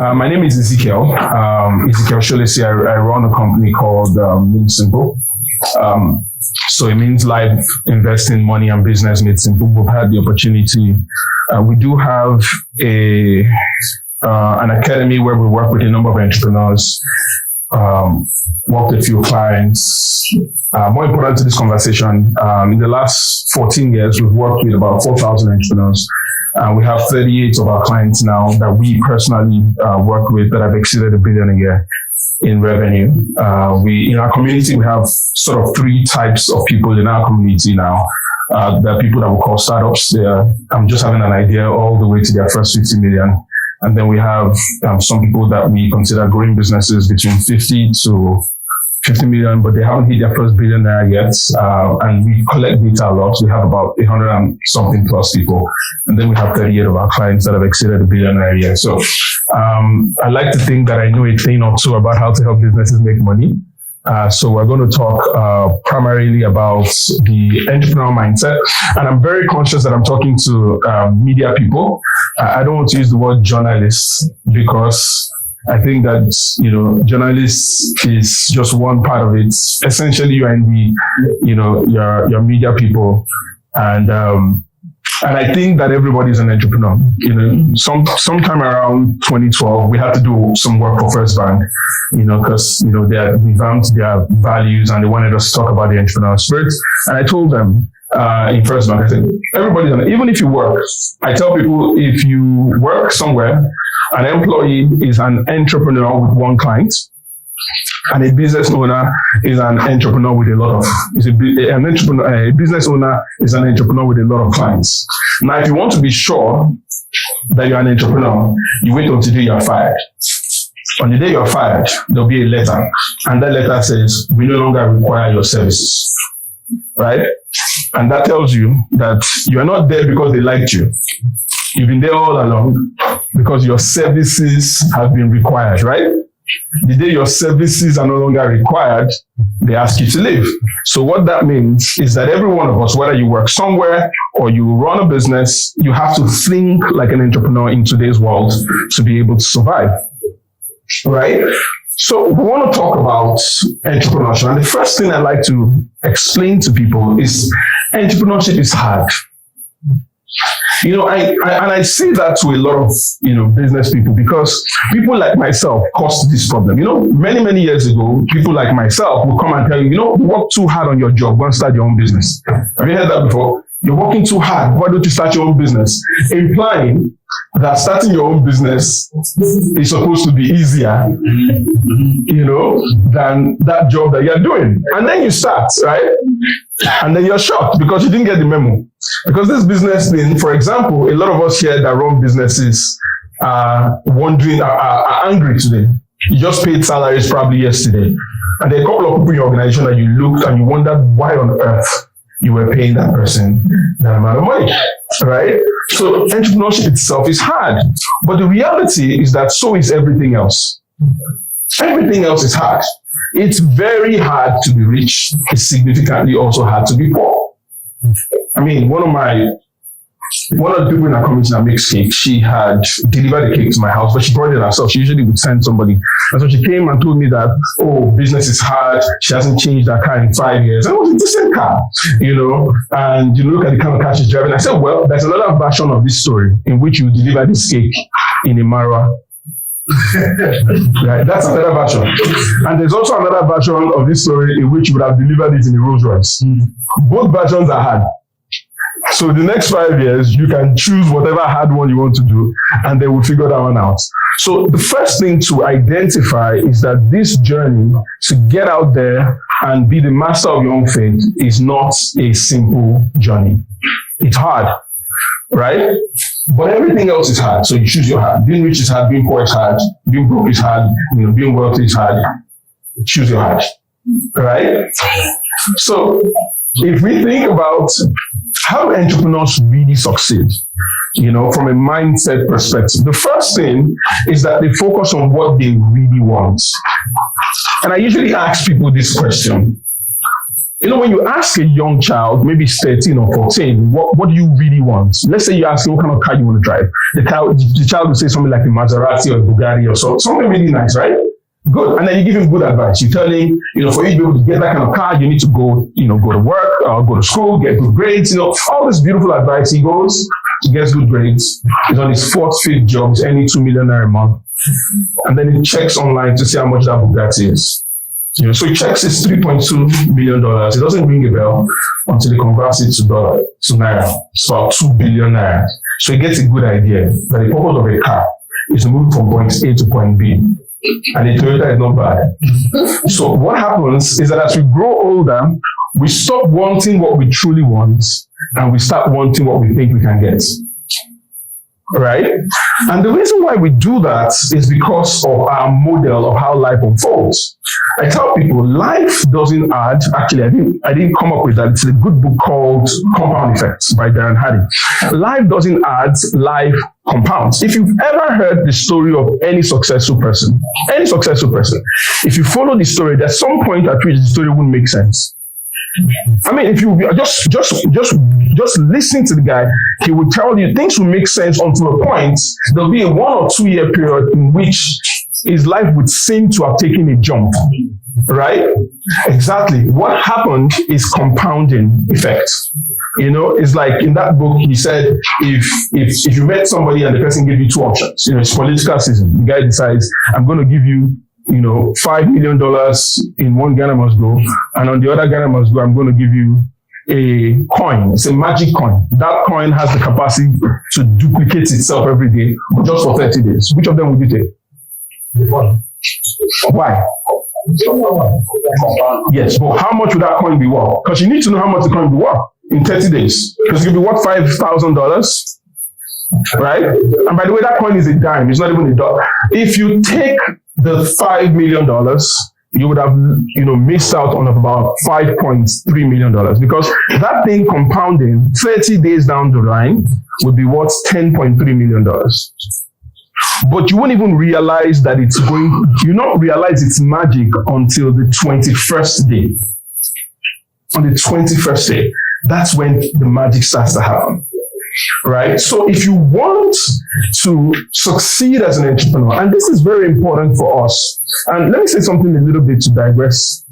My name is Ezekiel Solesi. I run a company called Made Simple. So it means life, investing, money, and business made simple. We've had the opportunity. We do have an academy where we work with a number of entrepreneurs, work with a few clients. More important to this conversation, in the last 14 years, we've worked with about 4,000 entrepreneurs. We have 38 of our clients now that we personally work with that have exceeded $1 billion a year in revenue. In our community, we have sort of 3 types of people in our community now. There are people that we call startups. I'm just having an idea all the way to their first 50 million. And then we have some people that we consider growing businesses between 50 to 50 million, but they haven't hit their first billionaire yet. And we collect data a lot. We have about 100 and something plus people. And then we have 38 of our clients that have exceeded $1 billion a year. So I like to think that I know a thing or two about how to help businesses make money. So we're going to talk primarily about the entrepreneurial mindset. And I'm very conscious that I'm talking to media people. I don't want to use the word journalists because I think that, journalists is just one part of it. Essentially, you're in the, your media people. And I think that everybody's an entrepreneur. Sometime around 2012, we had to do some work for First Bank, because, they had revamped their values and they wanted us to talk about the entrepreneurial spirit. And I told them in First Bank, I said, everybody's even if you work, I tell people, if you work somewhere, an employee is an entrepreneur with one client, and a business owner is an entrepreneur with a business owner is an entrepreneur with a lot of clients. Now, if you want to be sure that you're an entrepreneur, you wait until the day you're fired. On the day you're fired, there'll be a letter, and that letter says, we no longer require your services, right? And that tells you that you are not there because they liked you. You've been there all along because your services have been required, right? The day your services are no longer required, they ask you to leave. So what that means is that every one of us, whether you work somewhere or you run a business, you have to think like an entrepreneur in today's world to be able to survive, right? So we want to talk about entrepreneurship. And the first thing I like to explain to people is entrepreneurship is hard. I say that to a lot of, business people, because people like myself caused this problem. Many, many years ago, people like myself would come and tell you, you work too hard on your job, go and start your own business. Have you heard that before? You're working too hard, why don't you start your own business? Implying that starting your own business is supposed to be easier, than that job that you're doing. And then you start, right? And then you're shocked because you didn't get the memo. Because this business thing, for example, a lot of us here that run businesses are angry today. You just paid salaries probably yesterday. And there are a couple of people in your organization that you looked and you wondered why on earth you were paying that person that amount of money, right? So entrepreneurship itself is hard. But the reality is that so is everything else. Everything else is hard. It's very hard to be rich. It's significantly also hard to be poor. I mean, one of the people in our community that makes cake, she had delivered the cake to my house, but she brought it herself. She usually would send somebody. And so she came and told me that, business is hard. She hasn't changed her car in 5 years. And it was a decent car, and you look at the kind of car she's driving. I said, well, there's another version of this story in which you deliver this cake in a Marwa. Right, that's another version. And there's also another version of this story in which you would have delivered it in a Rolls Royce. Both versions are hard. So the next 5 years, you can choose whatever hard one you want to do, and then we'll figure that one out. So the first thing to identify is that this journey to get out there and be the master of your own fate is not a simple journey. It's hard, right? But everything else is hard. So you choose your hard. Being rich is hard. Being poor is hard. Being broke is hard. Being wealthy is hard. Choose your hard, right? So if we think about how entrepreneurs really succeed, from a mindset perspective, the first thing is that they focus on what they really want. And I usually ask people this question. when you ask a young child, maybe it's 13 or 14, what do you really want? Let's say you ask him what kind of car you want to drive. The child will say something like a Maserati or a Bugatti or something really nice, right? Good. And then you give him good advice. You tell him, for you to be able to get that kind of car, you need to go to work, go to school, get good grades, all this beautiful advice. He goes, he gets good grades. He's on his 4th, 5th job, he's earning $2 million a month. And then he checks online to see how much that Bugatti is. So he checks it's $3.2 million. It doesn't ring a bell until he converts it to Naira. It's about 2 billion Naira. So he gets a good idea that the purpose of a car is to move from point A to point B. And the Toyota is not bad. So what happens is that as we grow older, we stop wanting what we truly want and we start wanting what we think we can get. Right? And the reason why we do that is because of our model of how life unfolds. I tell people life doesn't add, actually I didn't come up with that. It's a good book called Compound Effects by Darren Hardy. Life doesn't add, life compounds. If you've ever heard the story of any successful person, if you follow the story, there's some point at which the story wouldn't make sense. I mean, if you just listen to the guy, he will tell you things will make sense until a point. There'll be a 1 or 2 year period in which his life would seem to have taken a jump, right? Exactly. What happened is compounding effect. It's like in that book, he said, if you met somebody and the person gave you 2 options, it's political season. The guy decides, I'm going to give you $5 million in one Ghana must go, and on the other Ghana must go, I'm going to give you a coin. It's a magic coin. That coin has the capacity to duplicate itself every day, just for 30 days. Which of them would you take? Why? Yes, but how much would that coin be worth? Because you need to know how much the coin will be worth in 30 days. Because it will be worth $5,000, right? And by the way, that coin is a dime. It's not even a dollar. If you take the $5 million, you would have, missed out on about $5.3 million because that thing compounding 30 days down the line would be worth $10.3 million. But you won't even realize that you not realize it's magic until the 21st day. On the 21st day, that's when the magic starts to happen. Right? So if you want to succeed as an entrepreneur, and this is very important for us, and let me say something a little bit to digress.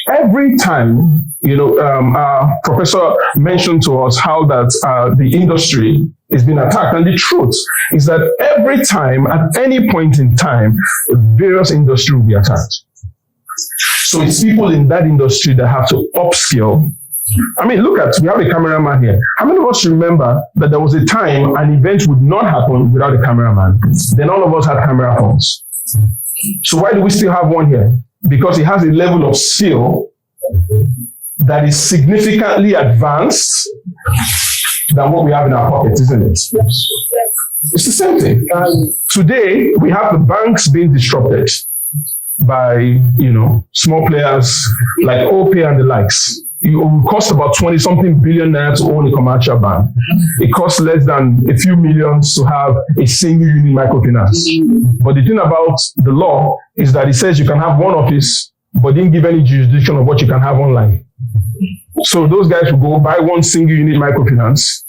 Every time, our professor mentioned to us how that the industry is being attacked. And the truth is that every time, at any point in time, various industries will be attacked. So it's people in that industry that have to upskill. I mean, we have a cameraman here. How many of us remember that there was a time an event would not happen without a cameraman? Then all of us had camera phones. So why do we still have one here? Because it has a level of skill that is significantly advanced than what we have in our pockets, isn't it? It's the same thing. Today, we have the banks being disrupted by, small players like OPay and the likes. It will cost about 20-something billion naira to own a commercial bank. It costs less than a few millions to have a single unit microfinance. But the thing about the law is that it says you can have one office, but didn't give any jurisdiction of what you can have online. So those guys will go buy one single unit microfinance,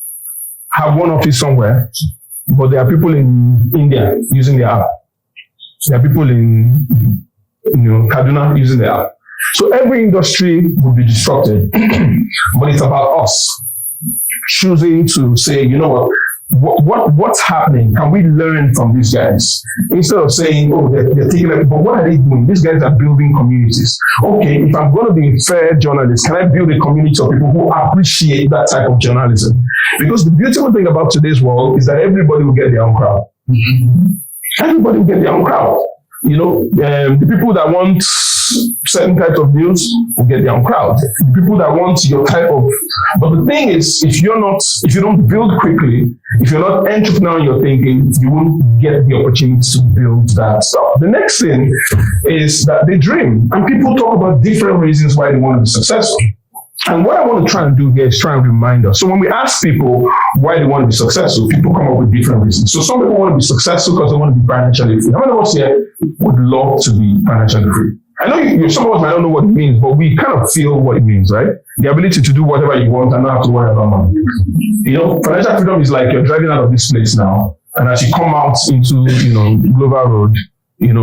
have one office somewhere, but there are people in India using the app. There are people in Kaduna using the app. So every industry will be disrupted, but it's about us choosing to say, what's happening? Can we learn from these guys? Instead of saying, they're taking it, but what are they doing? These guys are building communities. Okay, if I'm going to be a fair journalist, can I build a community of people who appreciate that type of journalism? Because the beautiful thing about today's world is that everybody will get their own crowd. Everybody will get their own crowd. The people that want certain types of news will get their own crowd. The people that want your type of, but the thing is, if you don't build quickly, if you're not entrepreneurial in your thinking, you won't get the opportunity to build that stuff. The next thing is that they dream, and people talk about different reasons why they want to be successful. And what I want to try and do here is try and remind us. So when we ask people why they want to be successful, people come up with different reasons. So some people want to be successful because they want to be financially free. How many of us here would love to be financially free? I know some of us might not know what it means, but we kind of feel what it means, right? The ability to do whatever you want and not have to worry about money. Financial freedom is like you're driving out of this place now, and as you come out into, Global Road, you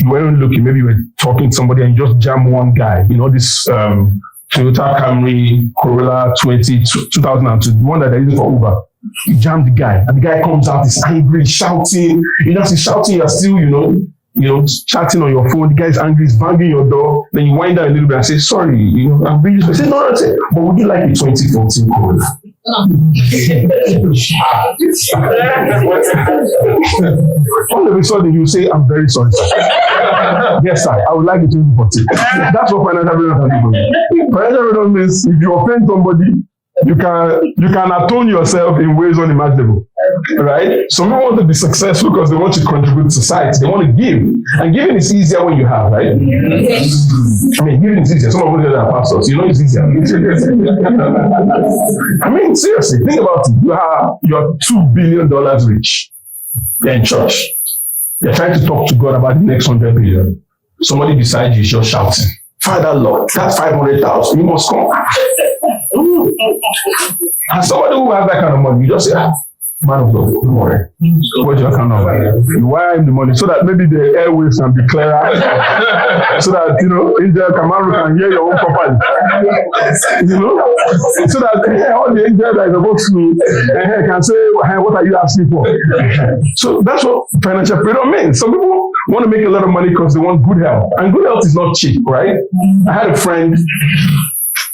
weren't looking, maybe you were talking to somebody and you just jam one guy, this Toyota Camry Corolla 2002, the one that they're using for Uber. You jam the guy, and the guy comes out, he's angry, shouting. As he's shouting, you're still, chatting on your phone. The guy's angry, he's banging your door. Then you wind down a little bit and say, sorry, I'm really sorry. Say, no, but would you like a 2014 Corolla? All of a sudden, you say, I'm very sorry. Yes, sir, I would like a 2014. That's what financial freedom is. Financial freedom means if you offend somebody, you can atone yourself in ways unimaginable, right? Some people want to be successful because they want to contribute to society. They want to give, and giving is easier when you have, right? I mean, giving is easier. Some of you are pastors, it's easier. I mean, seriously, think about it. You're $2 billion rich. You're in church. You're trying to talk to God about the next 100 billion. Somebody beside you is just shouting, Father Lord, that's 500,000. You must come. And somebody who has that kind of money, you just say, man of God, don't worry. What's your account number? You wire him the money so that maybe the airwaves can be clearer, so that, Angel Kamaru can hear your own properly. So that all the angels that are supposed to can say, hey, what are you asking for? So that's what financial freedom means. Some people want to make a lot of money because they want good health. And good health is not cheap, right? I had a friend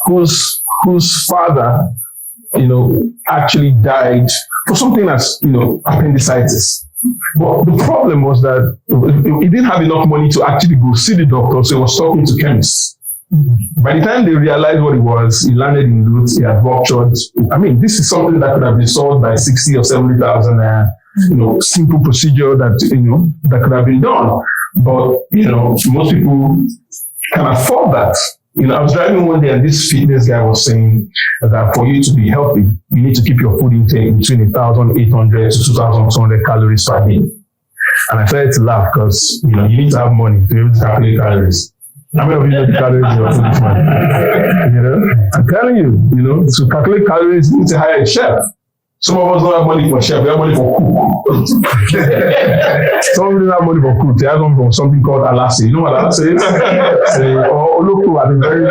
whose father, actually died for something that's, appendicitis. But the problem was that he didn't have enough money to actually go see the doctor, so he was talking to chemists. By the time they realized what it was, he landed in Lutz, he had ruptured. I mean, this is something that could have been solved by 60 or 70,000, simple procedure that, that could have been done. But, most people can afford that. I was driving one day and this fitness guy was saying that for you to be healthy, you need to keep your food intake between 1,800 to 2,200 calories per day. And I started to laugh because, you need to have money to be able to calculate calories. How many of you know the calories in your food this month? I'm telling you, to calculate calories, you need to hire a chef. Some of us don't have money for chef, we have money for cook. Some of them don't have money for cook. They have money for something called alase. You know what alase is? Or oloko at the very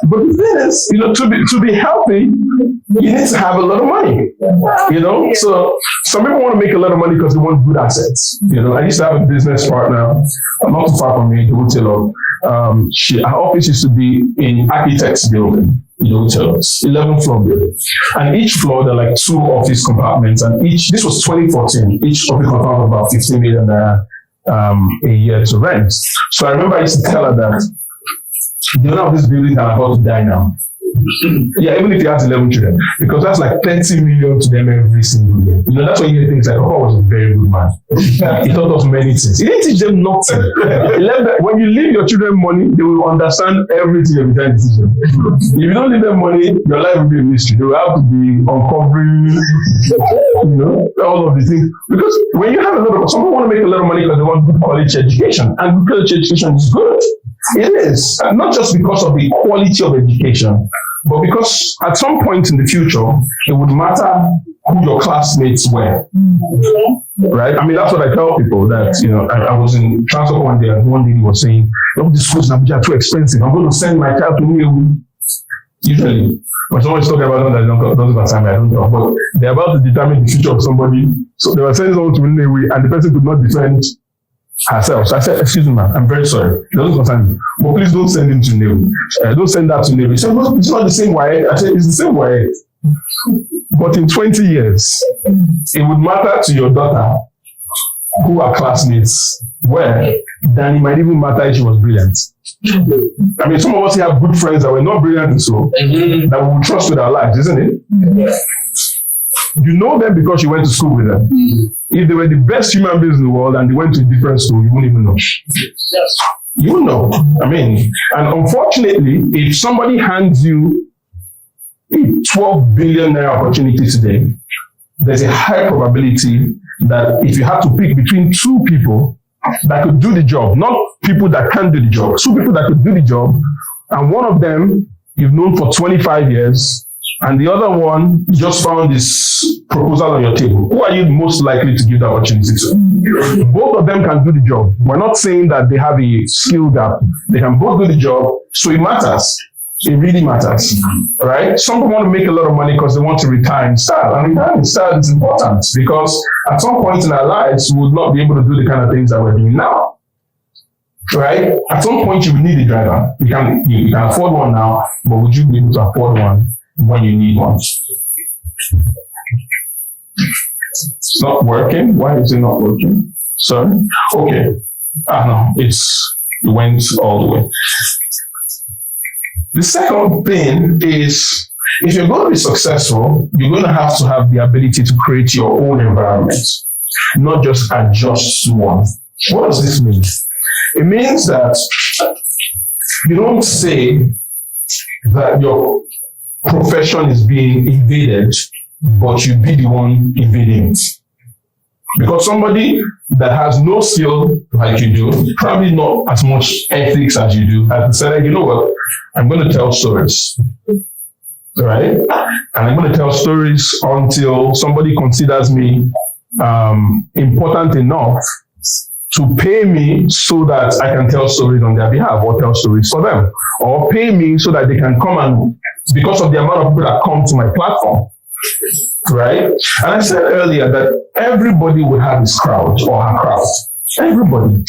but the thing is, to be healthy, you need to have a lot of money. So some people want to make a lot of money because they want good assets. I used to have a business partner, not too far from me, the hotel. Her office used to be in architect's building. 11 floor building. And each floor, there are like 2 office compartments, and this was 2014, each office compartment about 15 million a year to rent. So I remember I used to tell her that the owner of this building are about to die now. Yeah, even if he has 11 children, because that's like 30 million to them every single year. That's when you hear things like, oh, I was a very good man. He taught us many things. He didn't teach them nothing. When you leave your children money, they will understand everything you're trying to teach them. If you don't leave them money, your life will be a mystery. They will have to be uncovering, all of these things. Because when you have some people want to make a lot of money because they want good quality education, and good quality education is good. It is, not just because of the quality of education, but because at some point in the future, it would matter who your classmates were. Right? I mean, that's what I tell people that, I was in transport one day and one lady was saying, these schools in Abuja are too expensive. I'm going to send my child to New. Usually, when someone is talking about them, that doesn't concern me, I don't know. But they're about to determine the future of somebody. So they were sending someone to New, and the person could not defend herself. So I said, excuse me, ma'am, I'm very sorry. It doesn't concern me. But please don't send him to Navy. Don't send that to Navy. She said, no, it's not the same way. I said, it's the same way. But in 20 years, it would matter to your daughter who her classmates were than it might even matter if she was brilliant. I mean, some of us have good friends that were not brilliant in school that we will trust with our lives, isn't it? You know them because you went to school with them. If they were the best human beings in the world and they went to a different school, you wouldn't even know. Yes. You know. I mean, and unfortunately, if somebody hands you a 12 billion naira opportunity today, there's a high probability that if you have to pick between 2 people, that could do the job, not people that can't do the job. 2 people that could do the job, and one of them you've known for 25 years, and the other one just found this proposal on your table. Who are you most likely to give the opportunity to? Both of them can do the job. We're not saying that they have a skill gap. They can both do the job, so it matters. It really matters, right? Some people want to make a lot of money because they want to retire in style. And retiring in style is important because at some point in our lives, we will not be able to do the kind of things that we're doing now, right? At some point, you will need a driver. You can afford one now, but would you be able to afford one when you need one? It's not working. Why is it not working? Sorry. Okay. No, it went all the way. The second thing is, if you're going to be successful, you're going to have the ability to create your own environment, not just adjust to one. What does this mean? It means that you don't say that your profession is being invaded, but you be the one invading it. Because somebody that has no skill like you do, probably not as much ethics as you do, has decided, you know what, I'm going to tell stories, right? And I'm going to tell stories until somebody considers me important enough to pay me so that I can tell stories on their behalf or tell stories for them, or pay me so that they can come and, because of the amount of people that come to my platform, right? And I said earlier that everybody will have his crowd or her crowd. Everybody.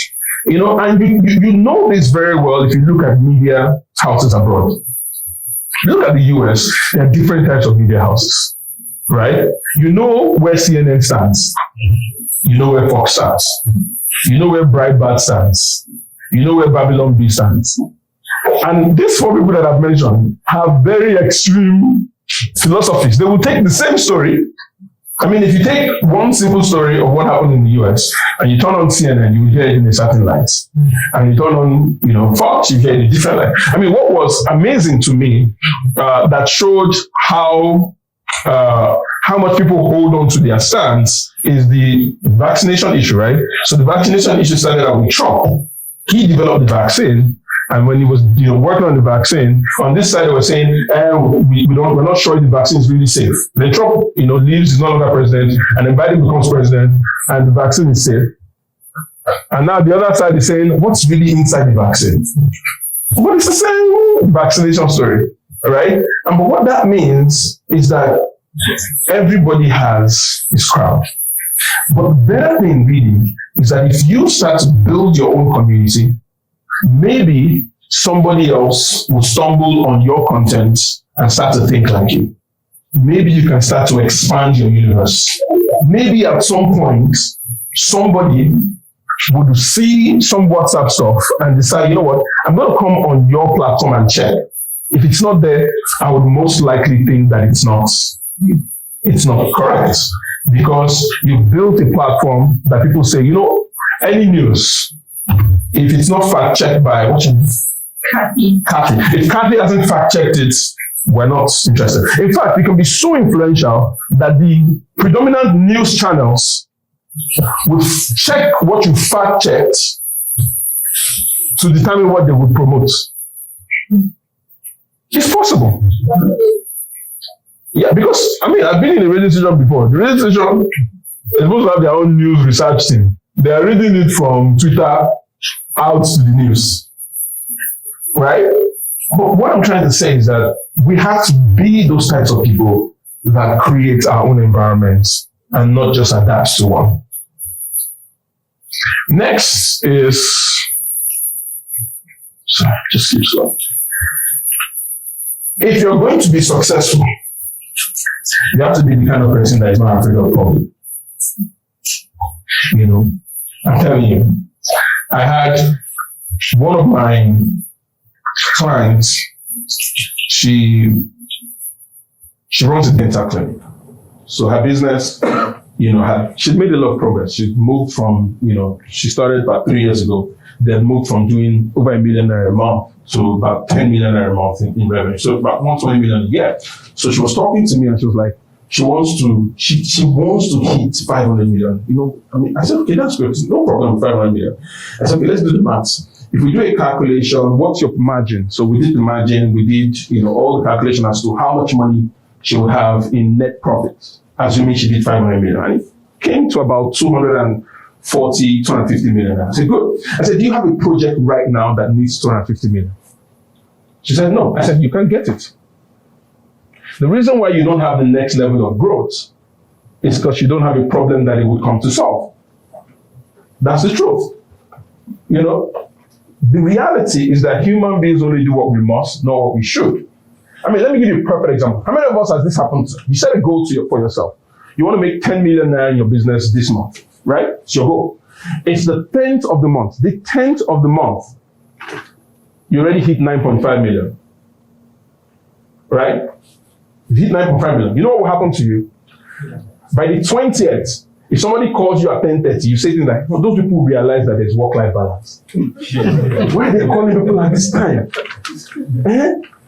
You know, and you know this very well if you look at media houses abroad. Look at the US, there are different types of media houses, right? You know where CNN stands. You know where Fox stands. You know where Breitbart stands. You know where Babylon Bee stands. And these 4 people that I've mentioned have very extreme philosophies. They will take the same story. I mean, if you take one simple story of what happened in the US and you turn on CNN, you will hear it in a certain light. And you turn on, Fox, you hear it in a different light. I mean, what was amazing to me that showed how much people hold on to their stance is the vaccination issue, right? So the vaccination issue started out with Trump. He developed the vaccine. And when he was working on the vaccine, on this side they were saying, we're not sure if the vaccine is really safe. Then Trump, leaves, is no longer president, and then Biden becomes president, and the vaccine is safe. And now the other side is saying, what's really inside the vaccine? But it's the same vaccination story, right? But what that means is that everybody has his crowd. But the better thing really is that if you start to build your own community, maybe somebody else will stumble on your content and start to think like you. Maybe you can start to expand your universe. Maybe at some point, somebody would see some WhatsApp stuff and decide, you know what, I'm going to come on your platform and check. If it's not there, I would most likely think that it's not correct. Because you've built a platform that people say, any news, if it's not fact-checked by Kathy. If Kathy hasn't fact-checked it, we're not interested. In fact, it can be so influential that the predominant news channels will check what you fact-checked to determine what they would promote. It's possible. Yeah, because, I've been in a radio station before. The radio station is supposed to have their own news research team. They are reading it from Twitter out to the news, right? But what I'm trying to say is that we have to be those types of people that create our own environments and not just adapt to one. Next is, just keep slow. If you're going to be successful, you have to be the kind of person that is not afraid of public. I'm telling you, I had one of my clients, she runs a dental clinic. So her business, she'd made a lot of progress. She moved from, she started about 3 years ago, then moved from doing over $1 million a month to about $10 million a month in revenue. So about $120 million a year. So she was talking to me and she was like, she wants to hit 500 million. I said, okay, that's good. No problem with 500 million. I said, okay, let's do the maths. If we do a calculation, what's your margin? So we did the margin, we did, all the calculation as to how much money she would have in net profits, assuming she did 500 million. And it came to about 250 million. I said, good. I said, do you have a project right now that needs 250 million? She said, no. I said, you can't get it. The reason why you don't have the next level of growth is because you don't have a problem that it would come to solve. That's the truth. The reality is that human beings only do what we must, not what we should. I mean, let me give you a perfect example. How many of us has this happened to? You set a goal for yourself. You want to make 10 million naira in your business this month, right? It's your goal. It's the 10th of the month. The 10th of the month, you already hit 9.5 million, right? You hit 9.5 million. You know what will happen to you? By the 20th, if somebody calls you at 10:30, you say things like, those people realize that there's work-life balance. Why are they calling people at this time?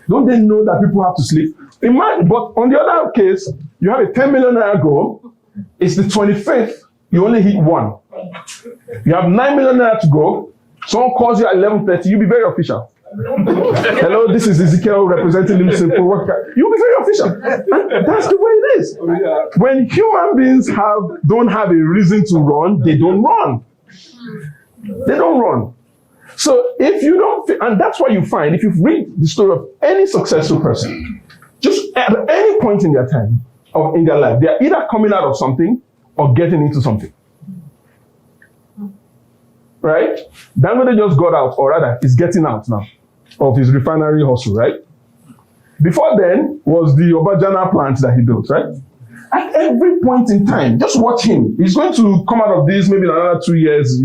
Don't they know that people have to sleep? But on the other case, you have a 10 million naira goal. It's the 25th. You only hit 1. You have 9 million naira to go. Someone calls you at 11:30. You'll be very official. Hello, this is Ezekiel representing the simple worker. You'll be very official. And that's the way it is. When human beings don't have a reason to run, they don't run. They don't run. So if you don't, and that's why you find, if you read the story of any successful person, just at any point in their time or in their life, they are either coming out of something or getting into something. Right? Dangote just got out, or rather, is getting out now of his refinery hustle, right? Before then was the Obajana plant that he built, right? At every point in time, just watch him. He's going to come out of this maybe in another 2 years,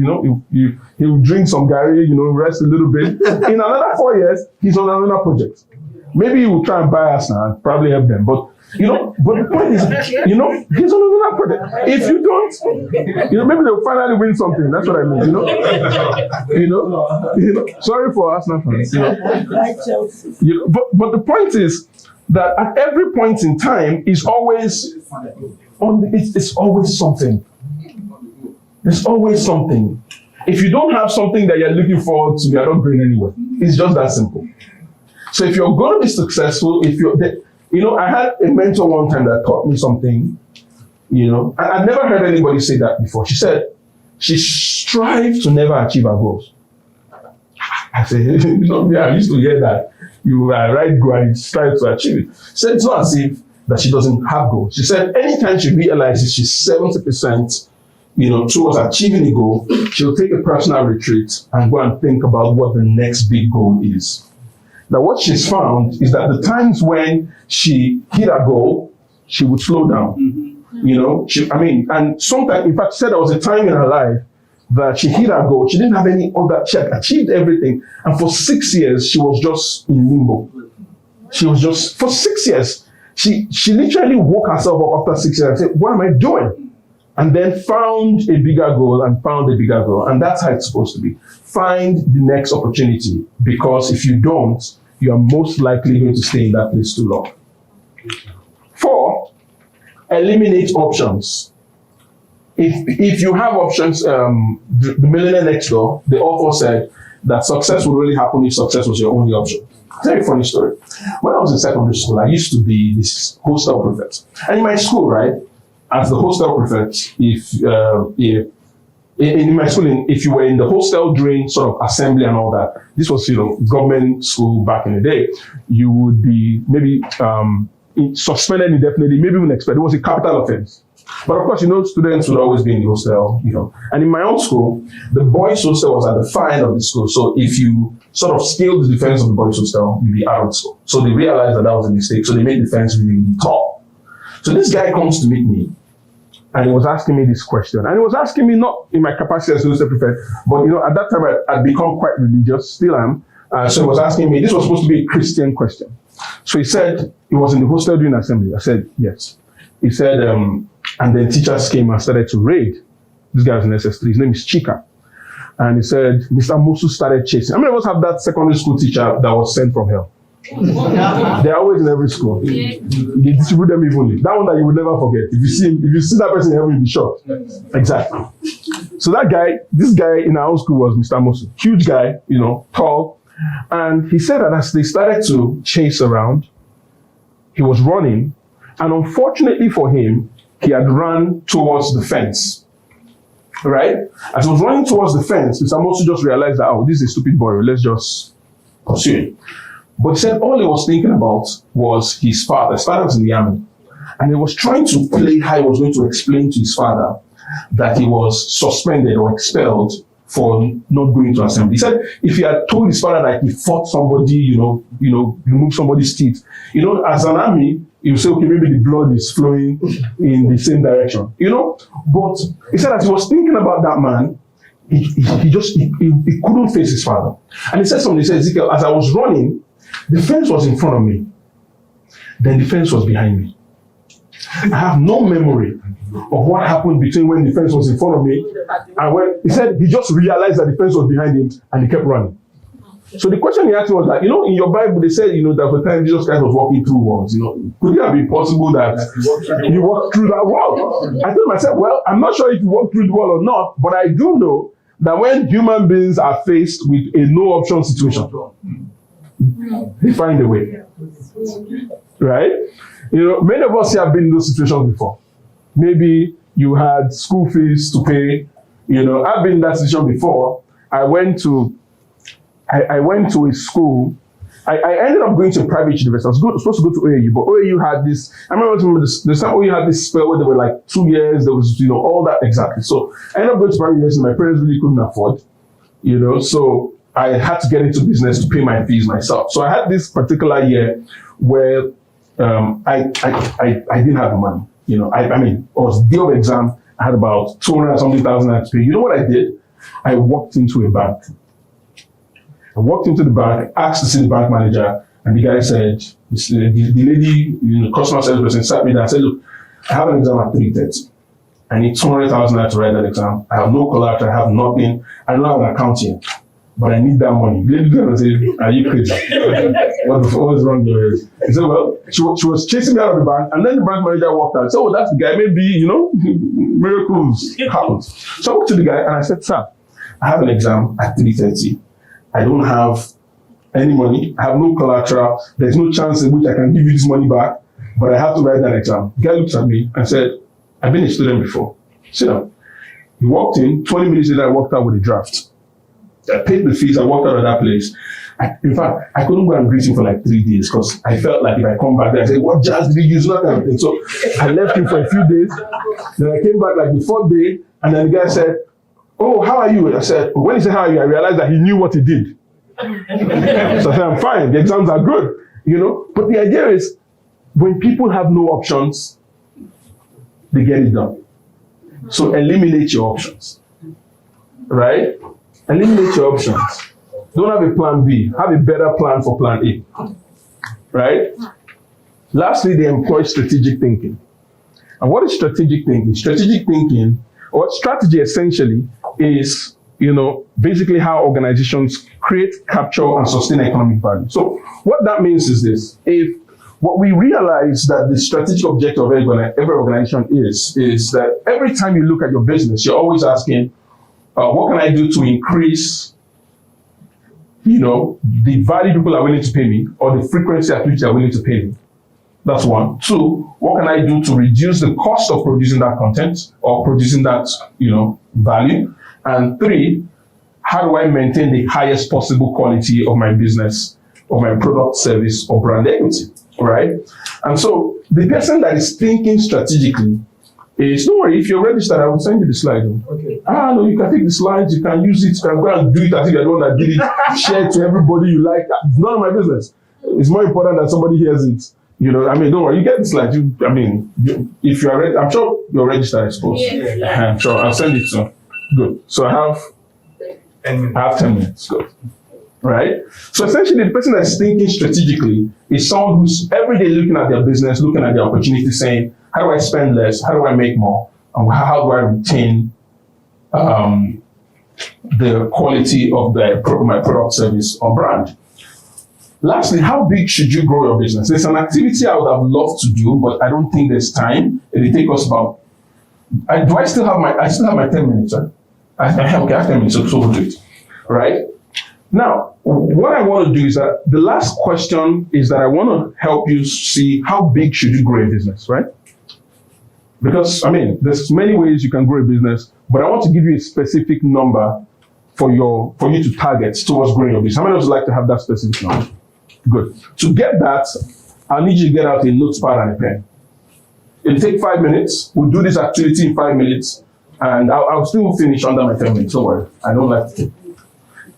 he'll drink some Gary, rest a little bit. In another 4 years, he's on another project. Maybe he will try and buy us now and probably help them. But the point is, he's on another project. If you don't, maybe they'll finally win something. That's what I mean, Sorry for Arsenal fans, But the point is that at every point in time, it's always something. There's always something. If you don't have something that you're looking forward to, you're not going anywhere. It's just that simple. So if you're going to be successful, I had a mentor one time that taught me something, I'd never heard anybody say that before. She said, she strives to never achieve her goals. I said, I used to hear that. You write goal and strive to achieve it. She said, it's not as if that she doesn't have goals. She said, anytime she realizes she's 70%, towards achieving a goal, she'll take a personal retreat and go and think about what the next big goal is. Now, what she's found is that the times when she hit her goal, she would slow down. Mm-hmm. And sometimes, in fact, she said there was a time in her life that she hit her goal. She didn't have any other, she had achieved everything. And for 6 years, she was just in limbo. For 6 years, she literally woke herself up after 6 years and said, what am I doing? And then found a bigger goal. And that's how it's supposed to be. Find the next opportunity, because if you don't, you are most likely going to stay in that place too long. 4, eliminate options. If you have options, the millionaire next door, the author said that success would really happen if success was your only option. Very funny story. When I was in secondary school, I used to be this hostel prefect. And in my school, right, as the hostel prefect, if you were in the hostel during sort of assembly and all that, this was, government school back in the day, you would be maybe suspended indefinitely, maybe even expelled. It was a capital offense. But of course, students would always be in the hostel, And in my own school, the boys' hostel was at the far end of the school. So if you sort of scaled the defense of the boys' hostel, you'd be out of school. So they realized that was a mistake. So they made the fence really, really tall. So this guy comes to meet me. And he was asking me this question. And he was asking me not in my capacity as a hostel prefect, but at that time I'd become quite religious, still am. So he was asking me, this was supposed to be a Christian question. So he said, he was in the hostel during assembly. I said, yes. He said, and then teachers came and started to raid. This guy was in SS3. His name is Chika. And he said, Mr. Musu started chasing. How many of us have that secondary school teacher that was sent from hell? They're always in every school. They distribute them evenly. That one that you will never forget. If you see that person in heaven, you'll be shocked. Exactly. So this guy in our own school was Mr. Mosu. Huge guy, tall. And he said that as they started to chase around, he was running. And unfortunately for him, he had run towards the fence. Right? As he was running towards the fence, Mr. Mosu just realized that, this is a stupid boy. Let's just pursue him. But he said all he was thinking about was his father. His father was in the army. And he was trying to play how he was going to explain to his father that he was suspended or expelled for not going to assembly. He said if he had told his father that he fought somebody, removed somebody's teeth, as an army, he would say, okay, maybe the blood is flowing in the same direction, But he said as he was thinking about that man, he couldn't face his father. And he said something, he said, Ezekiel, as I was running, the fence was in front of me. Then the fence was behind me. I have no memory of what happened between when the fence was in front of me and when he said he just realized that the fence was behind him and he kept running. So the question he asked was that, in your Bible, they said, that the time Jesus Christ was walking through walls, could it have been possible that you walked through that wall? I told myself, well, I'm not sure if you walked through the wall or not, but I do know that when human beings are faced with a no option situation, they find a way. Right? Many of us have been in those situations before. Maybe you had school fees to pay. I've been in that situation before. I went to a school. I ended up going to a private university. I was supposed to go to OAU, but OAU had this. I remember the time OAU had this spell where there were like 2 years. There was, all that exactly. So I ended up going to private university. My parents really couldn't afford, So I had to get into business to pay my fees myself. So I had this particular year where I didn't have the money. It was the day of exam. I had about 200,000 to pay. You know what I did? I walked into a bank. I walked into the bank, asked to see the bank manager, and the guy said, the lady, customer service person sat me down and said, look, I have an exam at 3:30. I need 200,000 to write that exam. I have no collateral, I have nothing. I don't have an account yet, but I need that money. The lady looked at me and said, are you crazy? What's wrong here? He said, well, she was chasing me out of the bank, and then the bank manager walked out. So that's the guy. Maybe, miracles happen. So I walked to the guy and I said, sir, I have an exam at 3:30. I don't have any money. I have no collateral. There's no chance in which I can give you this money back, but I have to write that exam. The guy looked at me and said, I've been a student before. Sit down. He walked in. 20 minutes later, I walked out with a draft. I paid the fees. I walked out of that place. In fact, I couldn't go and greet him for like 3 days because I felt like if I come back there, I say, what jazz did you use? Not that thing. So I left him for a few days. Then I came back like the 4th day, and then the guy said, oh, how are you? I said, when he said, how are you? I realized that he knew what he did. So I said, I'm fine. The exams are good. But the idea is, when people have no options, they get it done. So eliminate your options. Right? Eliminate your options. Don't have a plan B. Have a better plan for plan A. Right? Lastly, they employ strategic thinking. And what is strategic thinking? Strategic thinking, or strategy essentially, is basically how organizations create, capture, and sustain economic value. So what that means is this: if what we realize that the strategic objective of every organization is that every time you look at your business, you're always asking, what can I do to increase, the value people are willing to pay me, or the frequency at which they're willing to pay me? That's one. 2, what can I do to reduce the cost of producing that content or producing that, value? And 3, how do I maintain the highest possible quality of my business, of my product, service, or brand equity, right? And so the person that is thinking strategically is, don't worry, if you're registered, I will send you the slides. Okay. No, you can take the slides, you can use it, you can go and do it as if you're the one that did it, share it to everybody you like. It's none of my business. It's more important that somebody hears it. Don't worry, you get the slides. If you are ready, I'm sure you're registered, I suppose. Yeah. I'm sure I'll send it soon. Good. So I have 10 minutes. Good. Right? So essentially, the person that's thinking strategically is someone who's every day looking at their business, looking at the opportunity, saying, how do I spend less? How do I make more? And how do I retain the quality of my product, service, or brand? Lastly, how big should you grow your business? There's an activity I would have loved to do, but I don't think there's time. It'll take us about. I still have my 10 minutes, right? I have 10 minutes, so we'll do it. Right? Now, what I want to do is that the last question is that I want to help you see how big should you grow a business, right? Because, there's many ways you can grow a business, but I want to give you a specific number for you to target towards growing your business. How many of you like to have that specific number? Good. To get that, I'll need you to get out a notepad and a pen. It'll take 5 minutes. We'll do this activity in 5 minutes, and I'll still finish under my 10 minutes. Don't worry. I don't like to.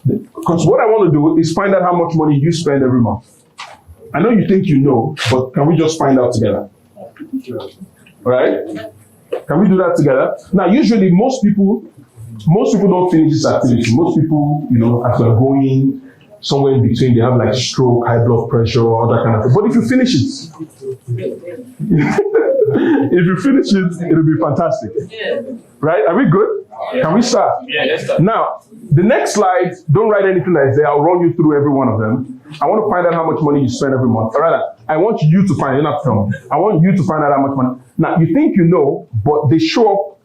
Because what I want to do is find out how much money you spend every month. I know you think you know, but can we just find out together? Right? Can we do that together? Now, usually most people don't finish this activity. Most people, as they're going somewhere in between, they have like stroke, high blood pressure, all that kind of thing. But if you finish it, it'll be fantastic. Right? Are we good? Can we start? Yeah, let's start. Now, the next slide, don't write anything that's there. I'll run you through every one of them. I want to find out how much money you spend every month. Or rather, I want you to find it, not tell me. I want you to find out how much money. Now, you think you know, but they show up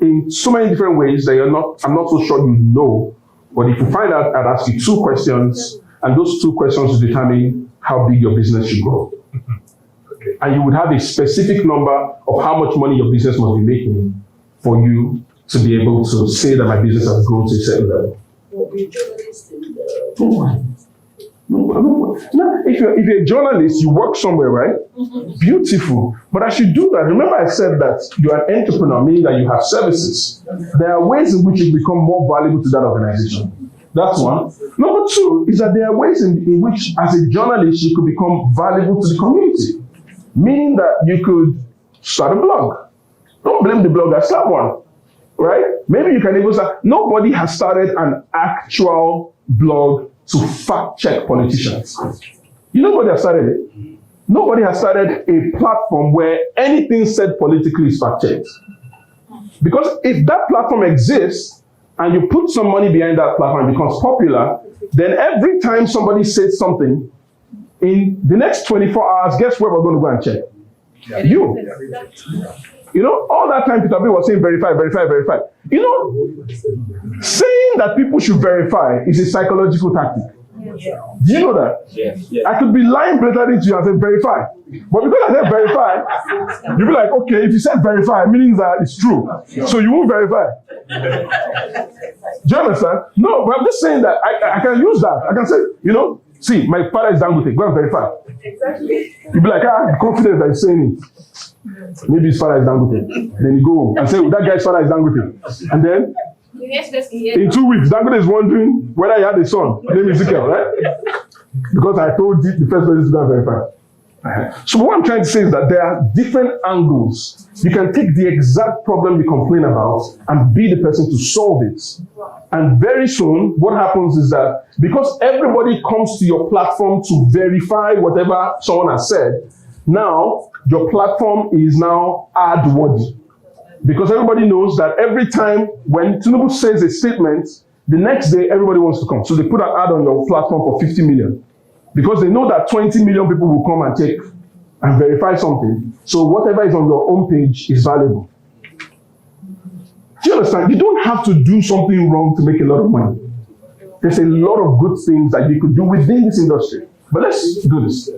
in so many different ways that I'm not so sure you know. But if you find out, I'd ask you 2 questions, and those 2 questions will determine how big your business should grow. Okay. And you would have a specific number of how much money your business must be making for you to be able to say that my business has grown to a certain level. No. If you're a journalist, you work somewhere, right? Beautiful. But as you do that, remember I said that you're an entrepreneur, meaning that you have services. There are ways in which you become more valuable to that organization. That's one. Number 2 is that there are ways in which, as a journalist, you could become valuable to the community. Meaning that you could start a blog. Don't blame the blogger, start one. Right? Maybe you can even start. Nobody has started an actual blog to fact check politicians. Nobody has started it. Nobody has started a platform where anything said politically is fact checked. Because if that platform exists and you put some money behind that platform and it becomes popular, then every time somebody says something, in the next 24 hours, guess where we're going to go and check? Yeah. You. All that time Peter B was saying verify. Saying that people should verify is a psychological tactic. Yeah. Do you know that? Yeah. I could be lying blatantly to you and say verify. But because I said verify, you'll be like, okay, if you said verify, meaning that it's true. So you won't verify. Do you understand? No, but I'm just saying that I can use that. I can say, see, my father is Dangote, go and verify. Exactly. You'll be like, confident that you're saying it. Maybe his father is Dangote. Then you go and say, that guy's father is Dangote. And then, in 2 weeks, Dangote is wondering whether he had a son. His name is Ezekiel, right? Because I told you the first person to go and verify. So what I'm trying to say is that there are different angles. You can take the exact problem you complain about and be the person to solve it. And very soon, what happens is that because everybody comes to your platform to verify whatever someone has said, now your platform is now ad-worthy. Because everybody knows that every time when Tinubu says a statement, the next day everybody wants to come. So they put an ad on your platform for 50 million. Because they know that 20 million people will come and check and verify something. So whatever is on your own page is valuable. Do you understand? You don't have to do something wrong to make a lot of money. There's a lot of good things that you could do within this industry. But let's do this.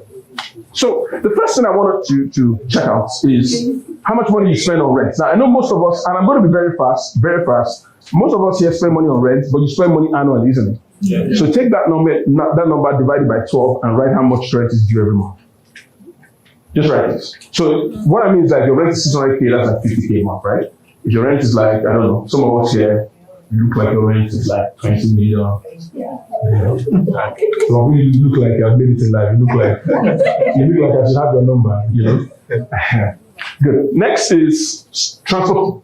So the first thing I wanted to check out is how much money you spend on rent. Now I know most of us, and I'm going to be very fast. Most of us here spend money on rent, but you spend money annually, isn't it? Yeah. So take that number divided by 12 and write how much rent is due every month. Just write it. So what I mean is that if your rent is 600K, that's like 50K a month, right? If your rent is like, I don't know, some of us here, you look like your rent is like 20 million. So you look like you have made it in life. You look like I should have your number, Good. Next is transport.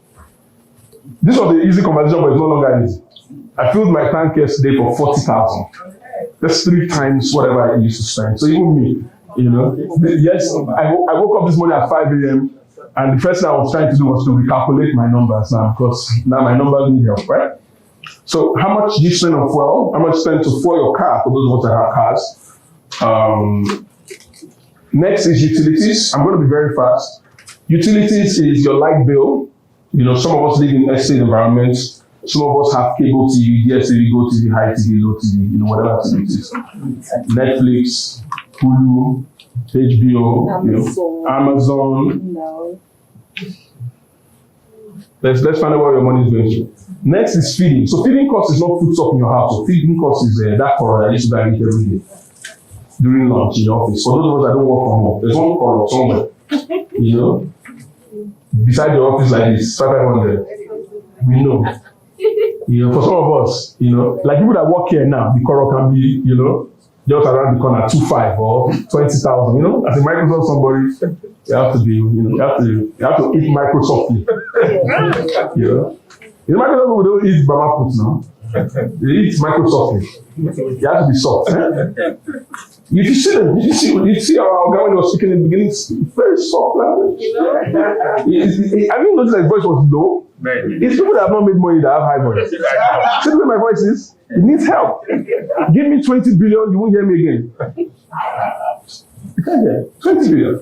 This was an easy conversation, but it's no longer easy. I filled my tank yesterday for 40,000. That's 3 times whatever I used to spend. So even me, Yes, I woke up this morning at 5 a.m. and the first thing I was trying to do was to recalculate my numbers now, because now my numbers need help, right? So how much do you spend on fuel? How much you spend to fuel your car for those of us that have cars? Next is utilities. I'm going to be very fast. Utilities is your light bill. Some of us live in estate environments. Some of us have cable TV, DSTV, Go TV, High TV, Low TV, whatever it is. Netflix, Hulu, HBO, Amazon. No. Let's find out where your money is going to. Next is feeding. So feeding cost is not food stuff in your house. So feeding cost is that color that you should buy every day during lunch in your office. For those of us that don't work from home, there's one color somewhere. Beside your office like this, 500. We know. For some of us, like people that work here now, the color can be, just around the corner, 2.5 or 20,000. As a Microsoft somebody, you have to be, you have to eat Microsoftly. Microsoft people don't eat Bama Put now. They eat Microsoftly. You have to be soft. If you see them, you see our guy when he was speaking in the beginning, it's very soft language. I didn't notice that his voice was low. It's people that have not made money that have high voice. See the way my voice is? It needs help. Give me 20 billion, you won't hear me again. You can't hear 20 billion.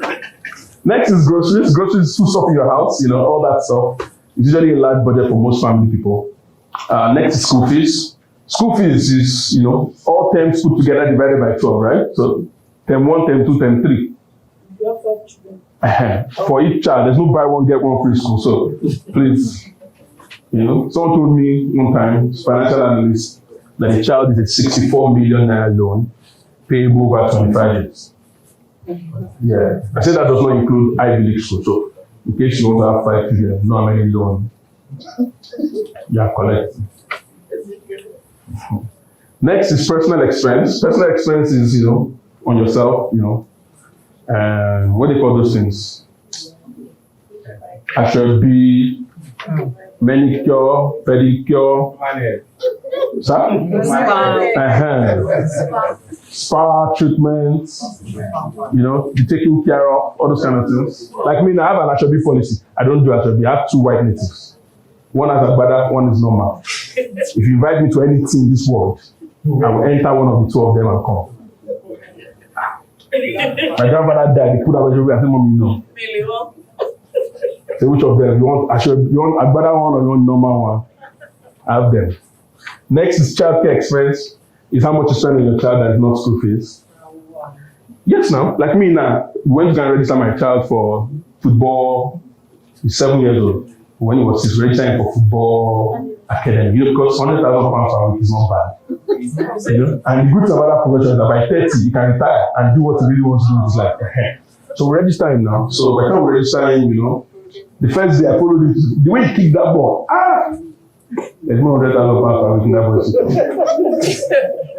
Next is groceries. Groceries is food stuff in your house, all that stuff. It's usually a large budget for most family people. Next is school fees. School fees is, all terms put together divided by 12, right? So, term 1, term 2, term 3. For each child, there's no buy one, get one free school. So, please, someone told me one time, financial analyst, that a child is a 64 million naira loan payable over 25 years. Yeah, I said that does not include Ivy League school. So, in case you want to have 5 children, know how many loans you are collecting. Next is personal expense. Personal expense is, on yourself, and what do you call those things? Ashrabi, manicure, pedicure, spa treatments, the taking care of, all those kind of things. Like me, I have an Ashrabi policy. I don't do Ashrabi. I have 2 white natives. One has agbada, one is normal. If you invite me to anything in this world, I will enter one of the 2 of them and come. My grandfather died, they put Ashrabi, I said, Mommy, no. Say, which of them? You want agbada one or you want normal one? I have them. Next is childcare expense. Is how much you spend on your child that is not school fees. Yes, now. Like me now, when you can register my child for football, he's 7 years old. When he was 6, registering for football academy, because 100,000 pounds a week is not bad. And the good about that profession is that by 30, you can retire and do what he really wants to do in his life. So we register him now. So by the time we register him, the first day I followed him, the way he kicked that ball, there's no 100,000 pounds a week in that ball.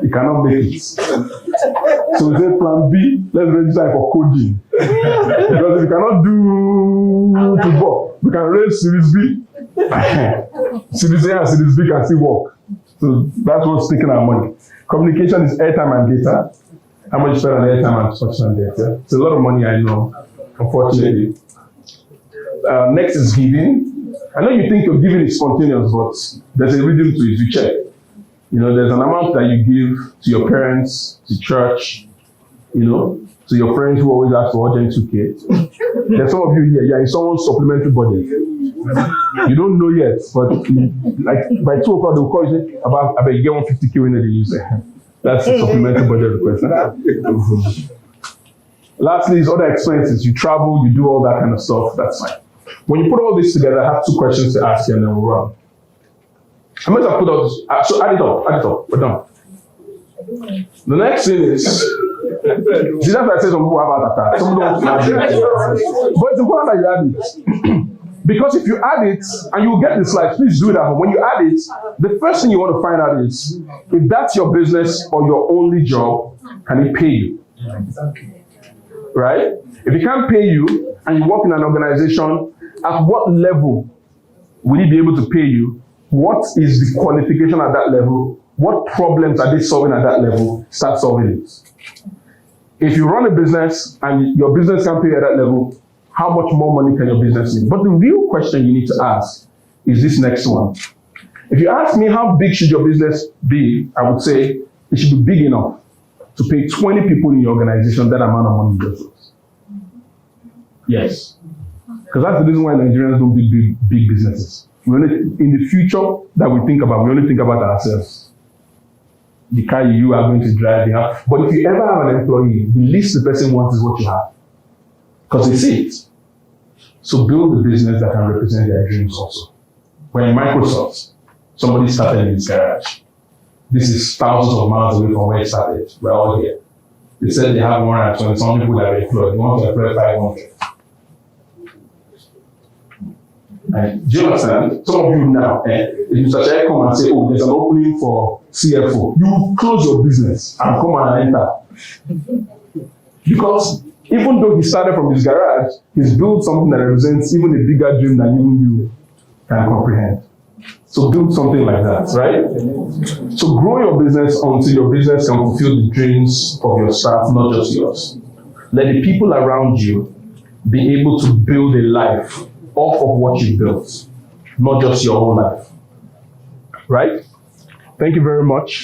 He cannot make it. So we said plan B, let's register for coding. Because if you cannot do football, we can raise Series B. Series A and Series B can still work. So that's what's taking our money. Communication is airtime and data. How much you spend on airtime and such and data? It's a lot of money, I know, unfortunately. Next is giving. I know you think your giving is spontaneous, but there's a rhythm to it. You check. There's an amount that you give to your parents, to church, to your friends who always ask for urgent 2K. There's some of you here, you're in someone's supplementary budget. You don't know yet, but like by 2 o'clock they'll call you and say, I bet you get 150K when they use it. That's the supplementary budget request. Lastly is other expenses. You travel, you do all that kind of stuff, that's fine. When you put all this together, I have 2 questions to ask you and then we'll run. I'm going to put all this, so add it up, we're done. The next thing is, see, that's why I say some people have heart attack. Some don't add it. But it's important that you add it. Because if you add it, and you will get the slides, please do that. But when you add it, the first thing you want to find out is, if that's your business or your only job, can it pay you? Right? If it can't pay you, and you work in an organization, at what level will it be able to pay you? What is the qualification at that level? What problems are they solving at that level? Start solving it. If you run a business and your business can't pay you at that level, how much more money can your business make? But the real question you need to ask is this next one. If you ask me how big should your business be, I would say it should be big enough to pay 20 people in your organization that amount of money just. Yes. Because that's the reason why Nigerians don't build big businesses. In the future that we think about, we only think about ourselves. The car you are going to drive, but if you ever have an employee, the least the person wants is what you have. Because they see it. So build a business that can represent their dreams also. When in Microsoft, somebody started in his garage. This is thousands of miles away from where it started. We're all here. They said they have 120, some people that are employed. They want to employ 500. And do you understand? Some of you now, if you start to come and say, oh, there's an opening for CFO, you close your business and come and enter. Because even though he started from his garage, he's built something that represents even a bigger dream than even you can comprehend. So build something like that, right? So grow your business until your business can fulfill the dreams of your staff, not just yours. Let the people around you be able to build a life off of what you built, not just your own life. Right? Thank you very much.